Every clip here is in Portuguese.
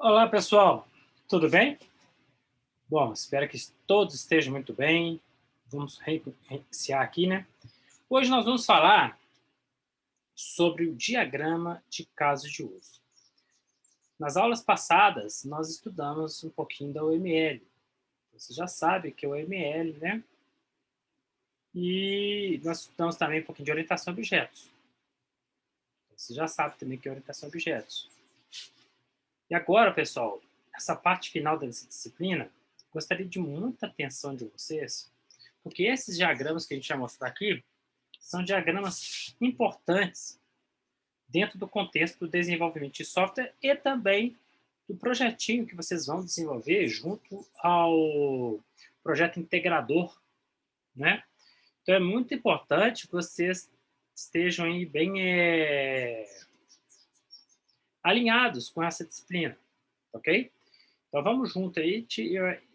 Olá, pessoal. Tudo bem? Bom, espero que todos estejam muito bem. Vamos reiniciar aqui, né? Hoje nós vamos falar sobre o diagrama de casos de uso. Nas aulas passadas, nós estudamos um pouquinho da OML. Você já sabe que é o OML, né? E nós estudamos também um pouquinho de orientação a objetos. Você já sabe também que é orientação a objetos. E agora, pessoal, essa parte final dessa disciplina, gostaria de muita atenção de vocês, porque esses diagramas que a gente vai mostrar aqui são diagramas importantes dentro do contexto do desenvolvimento de software e também do projetinho que vocês vão desenvolver junto ao projeto integrador, né? Então é muito importante que vocês estejam aí bem alinhados com essa disciplina, ok? Então vamos junto aí.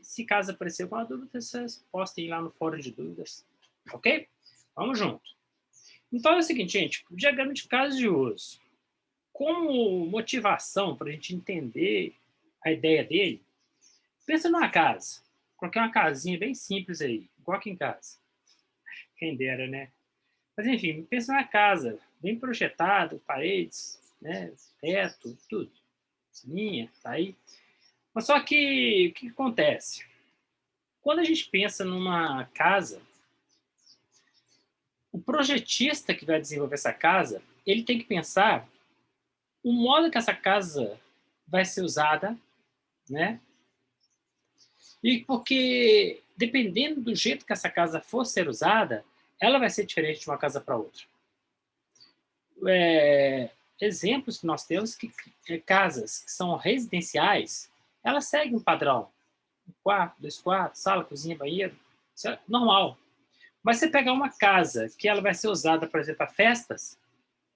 Se caso aparecer alguma dúvida, vocês postem lá no fórum de dúvidas, ok? Vamos junto. Então é o seguinte, gente, o diagrama de casos de uso. Como motivação para a gente entender a ideia dele, pensa numa casa. Coloquei uma casinha bem simples aí, igual aqui em casa. Quem dera, né? Mas enfim, pensa numa casa bem projetada, paredes, né, teto, tudo. Linha, tá aí. Mas só que o que acontece? Quando a gente pensa numa casa, o projetista que vai desenvolver essa casa, ele tem que pensar o modo que essa casa vai ser usada, né? E porque dependendo do jeito que essa casa for ser usada, ela vai ser diferente de uma casa para outra. Exemplos que nós temos que casas que são residenciais, elas seguem um padrão. Um quarto, dois quartos, sala, cozinha, banheiro, isso é normal. Mas você pegar uma casa que ela vai ser usada, por exemplo, para festas,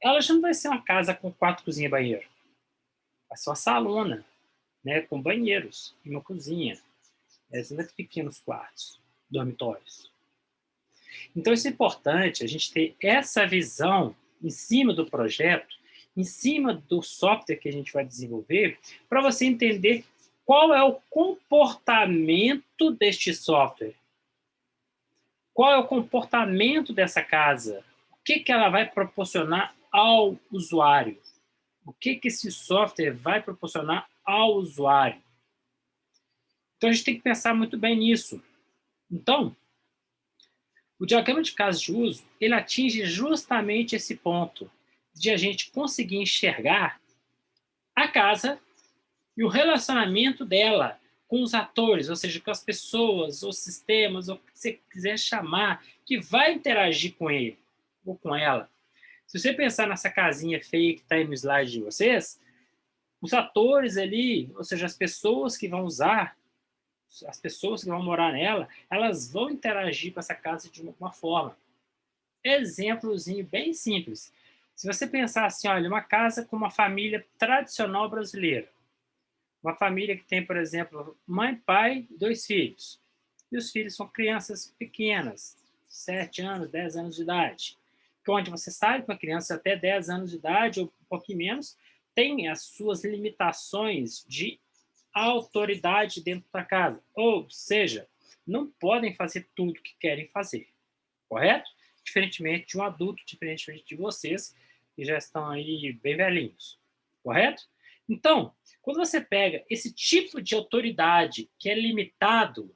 ela já não vai ser uma casa com quarto, cozinha e banheiro. Vai ser uma salona, né, com banheiros e uma cozinha. São pequenos quartos, dormitórios. Então, isso é importante, a gente ter essa visão em cima do projeto, em cima do software que a gente vai desenvolver, para você entender qual é o comportamento deste software. Qual é o comportamento dessa casa? O que ela vai proporcionar ao usuário? O que esse software vai proporcionar ao usuário? Então, a gente tem que pensar muito bem nisso. Então, o diagrama de casos de uso, ele atinge justamente esse ponto de a gente conseguir enxergar a casa e o relacionamento dela com os atores, ou seja, com as pessoas, os sistemas, ou o que você quiser chamar, que vai interagir com ele ou com ela. Se você pensar nessa casinha feia que está aí no slide de vocês, os atores ali, ou seja, as pessoas que vão usar, as pessoas que vão morar nela, elas vão interagir com essa casa de alguma forma. Exemplozinho bem simples. Se você pensar assim, olha, uma casa com uma família tradicional brasileira, uma família que tem, por exemplo, mãe, pai, dois filhos. E os filhos são crianças pequenas, 7 anos, 10 anos de idade. Onde você sabe que uma criança até 10 anos de idade, ou um pouquinho menos, tem as suas limitações de autoridade dentro da casa. Ou seja, não podem fazer tudo o que querem fazer. Correto? Diferentemente de um adulto, diferentemente de vocês, que já estão aí bem velhinhos. Correto? Então, quando você pega esse tipo de autoridade que é limitado,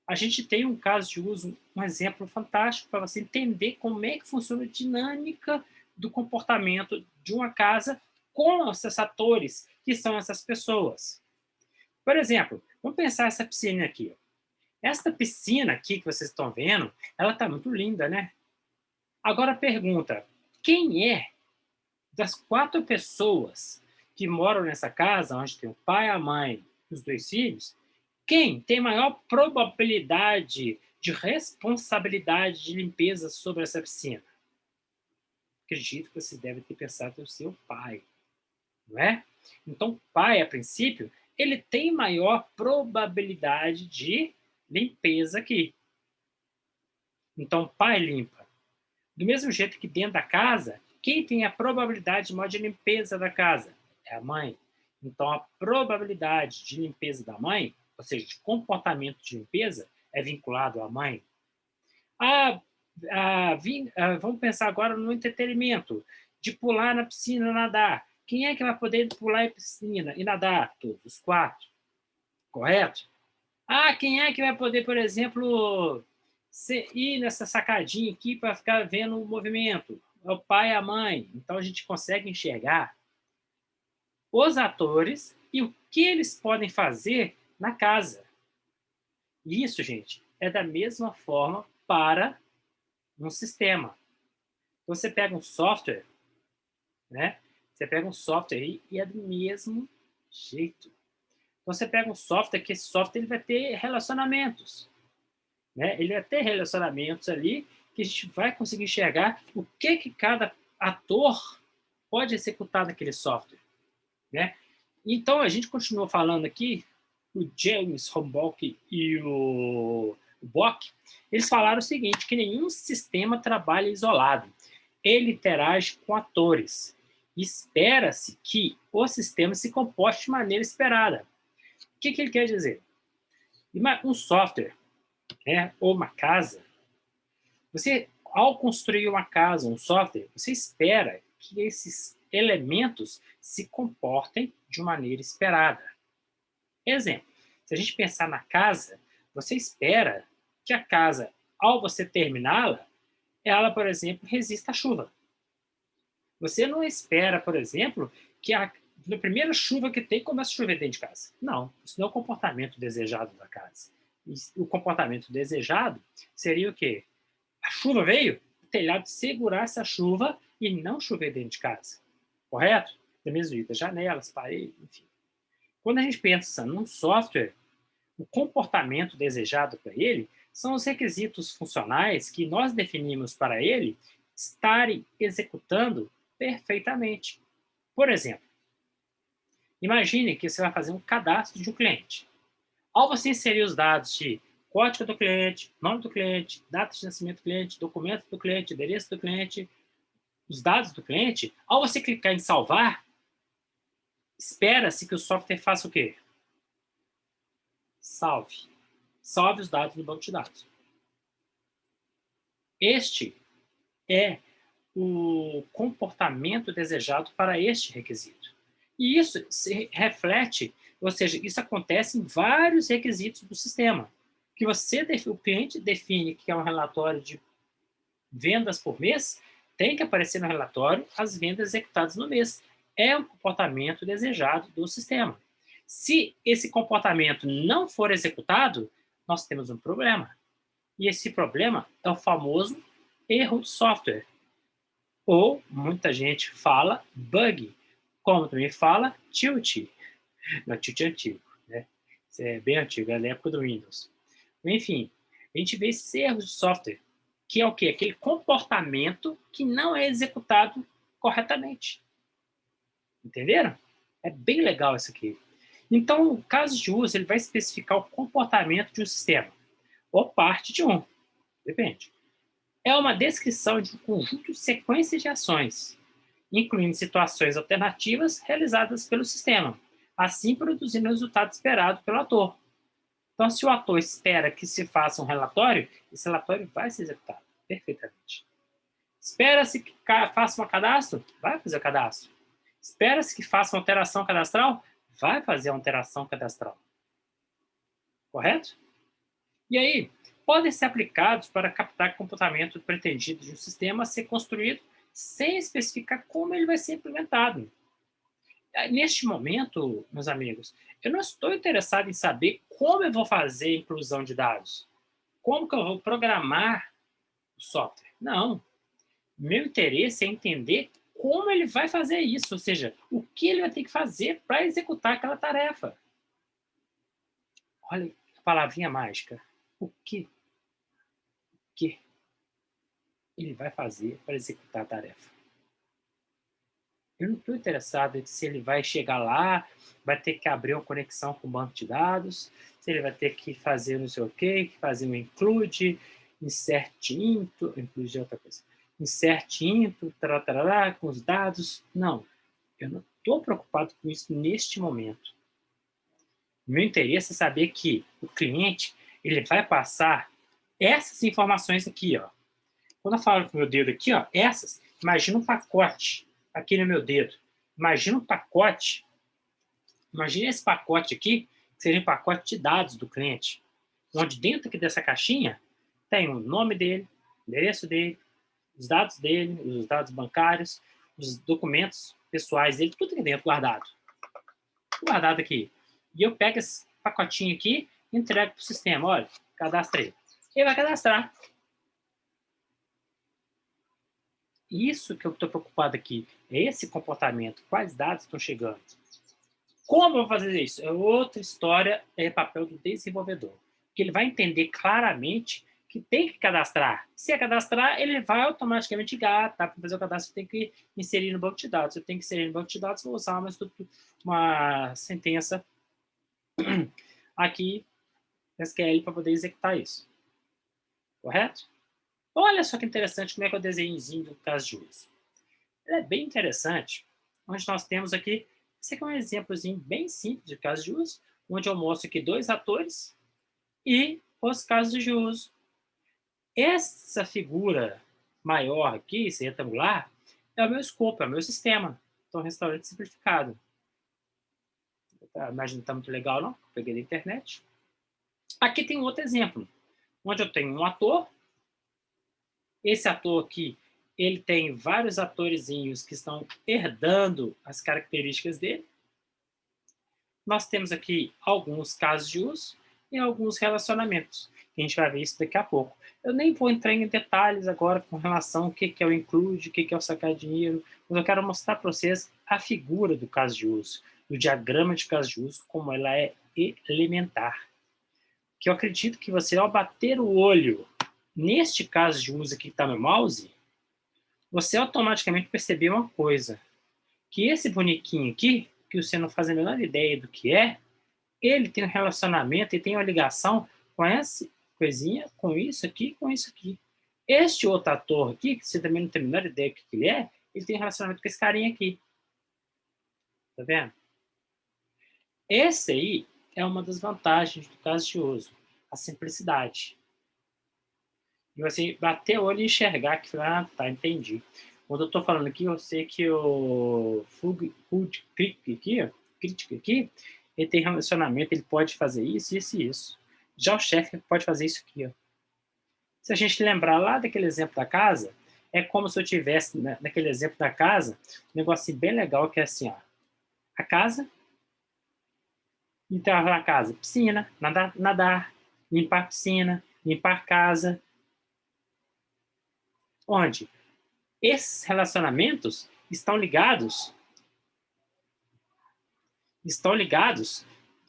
a gente tem um caso de uso, um exemplo fantástico para você entender como é que funciona a dinâmica do comportamento de uma casa com esses atores, que são essas pessoas. Por exemplo, vamos pensar essa piscina aqui. Esta piscina aqui que vocês estão vendo, ela está muito linda, né? Agora a pergunta, quem é das 4 pessoas que moram nessa casa, onde tem o pai, a mãe e os 2 filhos, quem tem maior probabilidade de responsabilidade de limpeza sobre essa piscina? Acredito que vocês devem ter pensado no seu pai, não é? Então, o pai, a princípio, ele tem maior probabilidade de limpeza aqui. Então, o pai limpa. Do mesmo jeito que dentro da casa, quem tem a probabilidade maior de limpeza da casa? É a mãe. Então, a probabilidade de limpeza da mãe, ou seja, de comportamento de limpeza, é vinculado à mãe. Ah, vamos pensar agora no entretenimento, de pular na piscina, nadar. Quem é que vai poder pular em piscina e nadar? Todos os quatro, correto? Ah, quem é que vai poder, por exemplo, ir nessa sacadinha aqui para ficar vendo o movimento? É o pai e a mãe. Então a gente consegue enxergar os atores e o que eles podem fazer na casa. E isso, gente, é da mesma forma para um sistema. Então, você pega um software, né? Você pega um software e é do mesmo jeito. Então, você pega um software que esse software ele vai ter relacionamentos, né? Ele vai ter relacionamentos ali que a gente vai conseguir enxergar o que cada ator pode executar naquele software, né? Então, a gente continua falando aqui, o James Homburg e o Bock, eles falaram o seguinte, que nenhum sistema trabalha isolado. Ele interage com atores. Espera-se que o sistema se comporte de maneira esperada. O que ele quer dizer? Um software, né, ou uma casa, você, ao construir uma casa, um software, você espera que esses elementos se comportem de maneira esperada. Exemplo, se a gente pensar na casa, você espera que a casa, ao você terminá-la, ela, por exemplo, resista à chuva. Você não espera, por exemplo, que na primeira chuva que tem, comece a chover dentro de casa. Não, isso não é o comportamento desejado da casa. O comportamento desejado seria o quê? A chuva veio, o telhado segurar essa chuva e não chover dentro de casa. Correto? Da mesma jeito, janelas, paredes, enfim. Quando a gente pensa num software, o comportamento desejado para ele são os requisitos funcionais que nós definimos para ele estarem executando perfeitamente. Por exemplo, imagine que você vai fazer um cadastro de um cliente. Ao você inserir os dados de código do cliente, nome do cliente, data de nascimento do cliente, documento do cliente, endereço do cliente, os dados do cliente, ao você clicar em salvar, espera-se que o software faça o quê? Salve. Salve os dados do banco de dados. Este é o comportamento desejado para este requisito. E isso se reflete, ou seja, isso acontece em vários requisitos do sistema. Que o cliente define que é um relatório de vendas por mês, tem que aparecer no relatório as vendas executadas no mês. É um comportamento desejado do sistema. Se esse comportamento não for executado, nós temos um problema. E esse problema é o famoso erro de software. Ou, muita gente fala bug, como também fala tilt. Não, tilt é antigo, né? Isso é bem antigo, é da época do Windows. Enfim, a gente vê esses erros de software, que é o quê? Aquele comportamento que não é executado corretamente. Entenderam? É bem legal isso aqui. Então, o caso de uso, ele vai especificar o comportamento de um sistema, ou parte de um, depende. É uma descrição de um conjunto de sequências de ações, incluindo situações alternativas realizadas pelo sistema, assim produzindo o resultado esperado pelo ator. Então, se o ator espera que se faça um relatório, esse relatório vai ser executado perfeitamente. Espera-se que faça um cadastro, vai fazer o cadastro. Espera-se que faça uma alteração cadastral, vai fazer a alteração cadastral. Correto? E aí, podem ser aplicados para captar o comportamento pretendido de um sistema a ser construído sem especificar como ele vai ser implementado. Neste momento, meus amigos, eu não estou interessado em saber como eu vou fazer a inclusão de dados, como que eu vou programar o software. Não. Meu interesse é entender como ele vai fazer isso, ou seja, o que ele vai ter que fazer para executar aquela tarefa. Olha a palavrinha mágica. O que ele vai fazer para executar a tarefa? Eu não estou interessado em se ele vai chegar lá, vai ter que abrir uma conexão com o banco de dados, se ele vai ter que fazer não sei o quê, fazer um include, insert into, include é outra coisa, insert into, tarará, com os dados. Não, eu não estou preocupado com isso neste momento. Meu interesse é saber que o cliente ele vai passar essas informações aqui, ó. Quando eu falo com o meu dedo aqui, ó, essas, imagina um pacote aqui no meu dedo. Imagina um pacote, imagina esse pacote aqui, que seria um pacote de dados do cliente, onde dentro aqui dessa caixinha tem o nome dele, o endereço dele, os dados dele, os dados bancários, os documentos pessoais dele, tudo aqui dentro guardado. Guardado aqui. E eu pego esse pacotinho aqui e entrego para o sistema. Olha, cadastrei. Ele vai cadastrar. Isso que eu estou preocupado aqui. É esse comportamento. Quais dados estão chegando? Como eu vou fazer isso? É outra história, é papel do desenvolvedor. Que ele vai entender claramente que tem que cadastrar. Se é cadastrar, ele vai automaticamente ligar, tá? Para fazer o cadastro, tem que inserir no banco de dados. Eu tenho que inserir no banco de dados, vou usar uma sentença aqui, SQL, para poder executar isso. Correto? Olha só que interessante como é que é o desenhozinho do caso de uso. Ele é bem interessante, onde nós temos aqui, esse aqui é um exemplozinho bem simples de caso de uso, onde eu mostro aqui dois atores e os casos de uso. Essa figura maior aqui, esse retangular, é o meu escopo, é o meu sistema. Então, restaurante simplificado. A imagem não está muito legal, não. Peguei da internet. Aqui tem um outro exemplo, onde eu tenho um ator. Esse ator aqui, ele tem vários atorzinhos que estão herdando as características dele. Nós temos aqui alguns casos de uso e alguns relacionamentos. A gente vai ver isso daqui a pouco. Eu nem vou entrar em detalhes agora com relação ao que é o include, o que é o sacar dinheiro, mas eu quero mostrar para vocês a figura do caso de uso, do diagrama de caso de uso, como ela é elementar. Que eu acredito que você, ao bater o olho neste caso de uso aqui que está no mouse, você automaticamente percebeu uma coisa, que esse bonequinho aqui, que você não faz a menor ideia do que é, ele tem um relacionamento e tem uma ligação com essa coisinha, com isso aqui, com isso aqui. Este outro ator aqui, que você também não tem a menor ideia do que ele é, ele tem um relacionamento com esse carinha aqui. Tá vendo? Esse aí é uma das vantagens do caso de uso, a simplicidade. E você bater o olho e enxergar que, ah, tá, entendi. Quando eu estou falando aqui, eu sei que o food crítica aqui, ele tem relacionamento, ele pode fazer isso, isso e isso. Já o chefe pode fazer isso aqui, ó. Se a gente lembrar lá daquele exemplo da casa, é como se eu tivesse, né, naquele exemplo da casa, um negócio bem legal que é assim, ó. A casa, então a casa, piscina, nadar, limpar piscina, limpar casa, onde esses relacionamentos estão ligados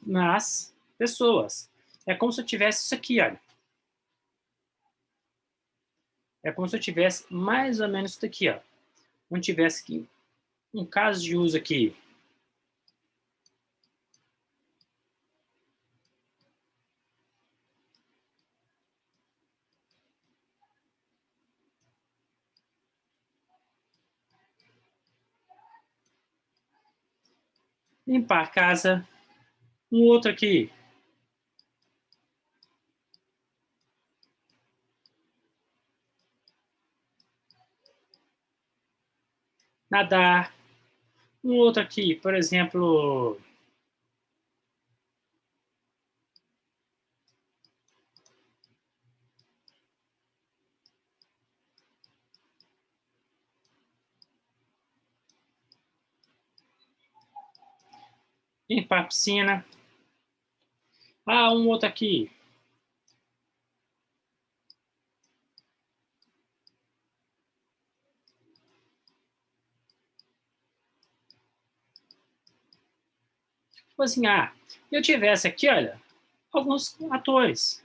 nas pessoas. É como se eu tivesse isso aqui, olha. É como se eu tivesse mais ou menos isso aqui, ó. Não tivesse aqui um caso de uso aqui. Limpar a casa. Um outro aqui. Nadar. Um outro aqui, por exemplo, limpar a piscina. Ah, um outro aqui. Tipo assim, ah, eu tivesse aqui, olha, alguns atores.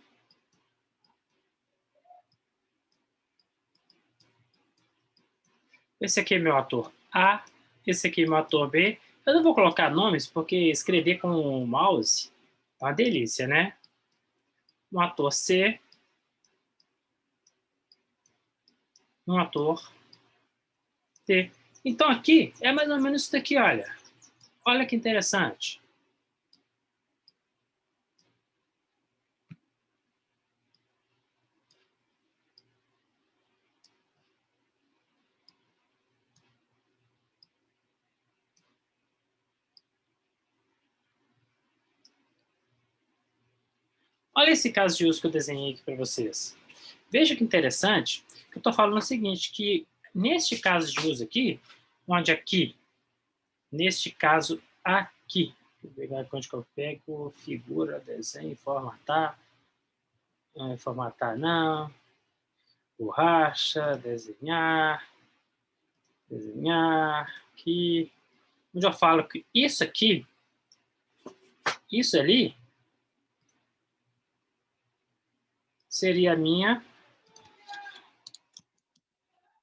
Esse aqui é meu ator A, esse aqui é meu ator B. Eu não vou colocar nomes, porque escrever com o mouse é uma delícia, né? Um ator C, um ator T. Então aqui é mais ou menos isso daqui, olha. Olha que interessante. Olha esse caso de uso que eu desenhei aqui para vocês. Veja que interessante, que eu estou falando o seguinte, que neste caso de uso aqui, onde aqui, neste caso aqui, vou pegar onde que eu pego, figura, desenho, formatar, formatar não, borracha, desenhar, aqui, onde eu falo que isso aqui, isso ali, seria a minha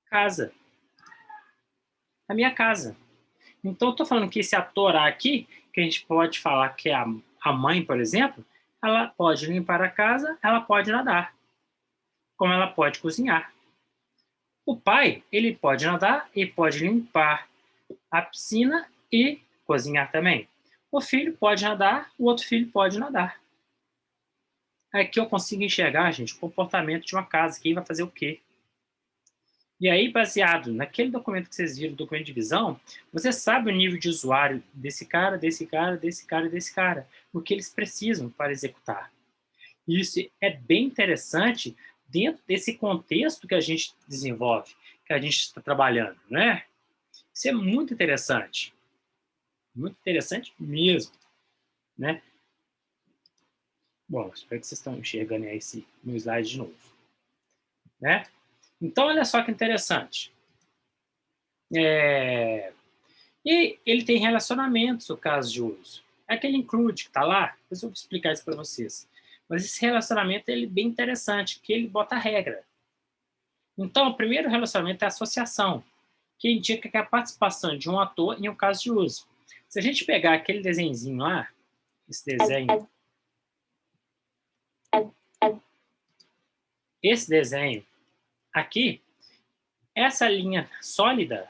casa. A minha casa. Então, eu estou falando que esse ator aqui, que a gente pode falar que é a mãe, por exemplo, ela pode limpar a casa, ela pode nadar, como ela pode cozinhar. O pai, ele pode nadar e pode limpar a piscina e cozinhar também. O filho pode nadar, o outro filho pode nadar. Aqui eu consigo enxergar, gente, o comportamento de uma casa, quem vai fazer o quê. E aí, baseado naquele documento que vocês viram, o documento de visão, você sabe o nível de usuário desse cara, desse cara, desse cara e desse cara, o que eles precisam para executar. E isso é bem interessante dentro desse contexto que a gente desenvolve, que a gente está trabalhando, né? Isso é muito interessante mesmo, né? Bom, espero que vocês estão enxergando aí esse meu slide de novo, né? Então, olha só que interessante. E ele tem relacionamentos, o caso de uso. É aquele include que está lá, depois eu vou explicar isso para vocês. Mas esse relacionamento ele é bem interessante, que ele bota regra. Então, o primeiro relacionamento é a associação, que indica que é a participação de um ator em um caso de uso. Se a gente pegar aquele desenhozinho lá, esse desenho aqui, essa linha sólida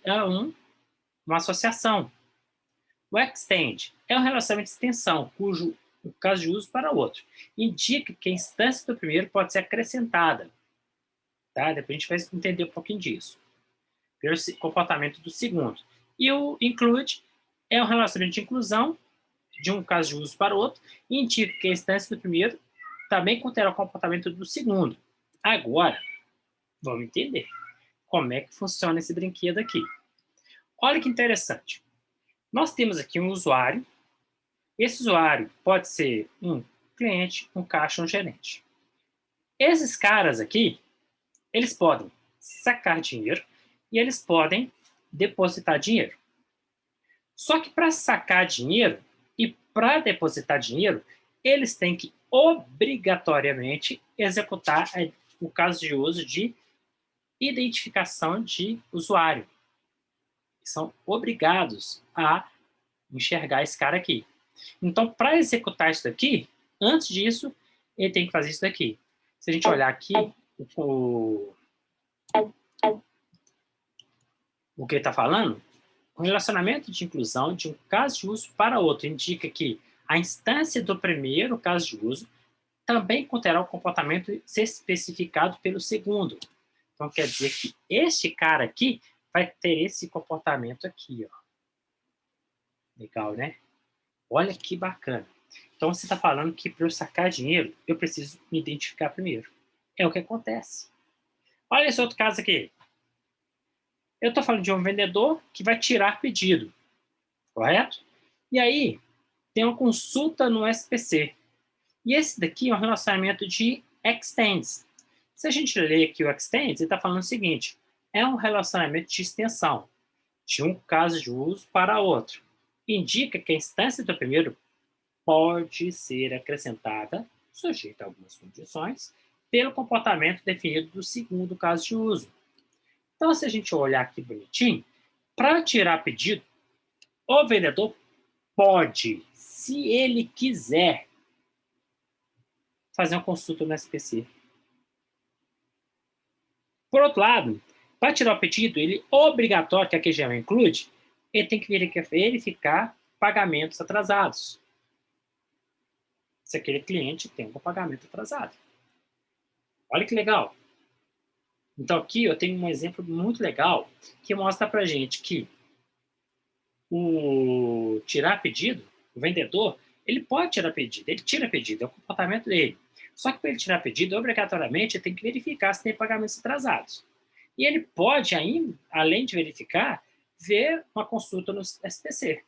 é uma associação. O extend é um relacionamento de extensão, cujo o caso de uso para o outro. Indica que a instância do primeiro pode ser acrescentada. Tá? Depois a gente vai entender um pouquinho disso. Pelo comportamento do segundo. E o include é um relacionamento de inclusão de um caso de uso para o outro e indica que a instância do primeiro também conterá o comportamento do segundo. Agora, vamos entender como é que funciona esse brinquedo aqui. Olha que interessante. Nós temos aqui um usuário. Esse usuário pode ser um cliente, um caixa, um gerente. Esses caras aqui, eles podem sacar dinheiro e eles podem depositar dinheiro. Só que para sacar dinheiro e para depositar dinheiro, eles têm que obrigatoriamente executar o caso de uso de identificação de usuário. São obrigados a enxergar esse cara aqui. Então, para executar isso daqui, antes disso, ele tem que fazer isso daqui. Se a gente olhar aqui, o que ele está falando, o relacionamento de inclusão de um caso de uso para outro indica que a instância do primeiro caso de uso também conterá o comportamento ser especificado pelo segundo. Então, quer dizer que este cara aqui vai ter esse comportamento aqui. Ó. Legal, né? Olha que bacana. Então, você está falando que para eu sacar dinheiro, eu preciso me identificar primeiro. É o que acontece. Olha esse outro caso aqui. Eu estou falando de um vendedor que vai tirar pedido, correto? E aí, tem uma consulta no SPC. E esse daqui é um relacionamento de extends. Se a gente ler aqui o extends, ele está falando o seguinte, é um relacionamento de extensão, de um caso de uso para outro. Indica que a instância do primeiro pode ser acrescentada, sujeita a algumas condições, pelo comportamento definido do segundo caso de uso. Então, se a gente olhar aqui bonitinho, para tirar pedido, o vendedor pode, se ele quiser, fazer uma consulta no SPC. Por outro lado, para tirar o pedido, ele obrigatório, que aqui já include, ele tem que verificar pagamentos atrasados. Se aquele cliente tem um pagamento atrasado. Olha que legal. Então aqui eu tenho um exemplo muito legal que mostra para gente que o tirar pedido, o vendedor, ele pode tirar pedido, ele tira pedido, é o comportamento dele. Só que para ele tirar pedido, obrigatoriamente, ele tem que verificar se tem pagamentos atrasados. E ele pode ainda, além de verificar, ver uma consulta no SPC.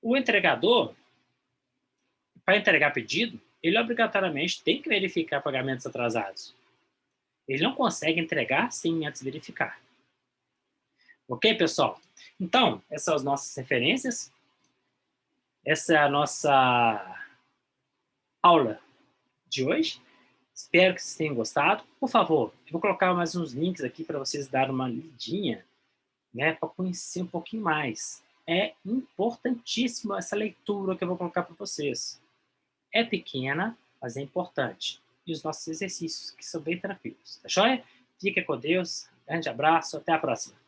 O entregador, para entregar pedido, ele obrigatoriamente tem que verificar pagamentos atrasados. Ele não consegue entregar sem antes verificar. Ok, pessoal? Então, essas são as nossas referências. Essa é a nossa aula de hoje. Espero que vocês tenham gostado. Por favor, eu vou colocar mais uns links aqui para vocês darem uma lidinha, né, para conhecer um pouquinho mais. É importantíssima essa leitura que eu vou colocar para vocês. É pequena, mas é importante. E os nossos exercícios, que são bem tranquilos. Tá joia? Fica com Deus. Grande abraço. Até a próxima.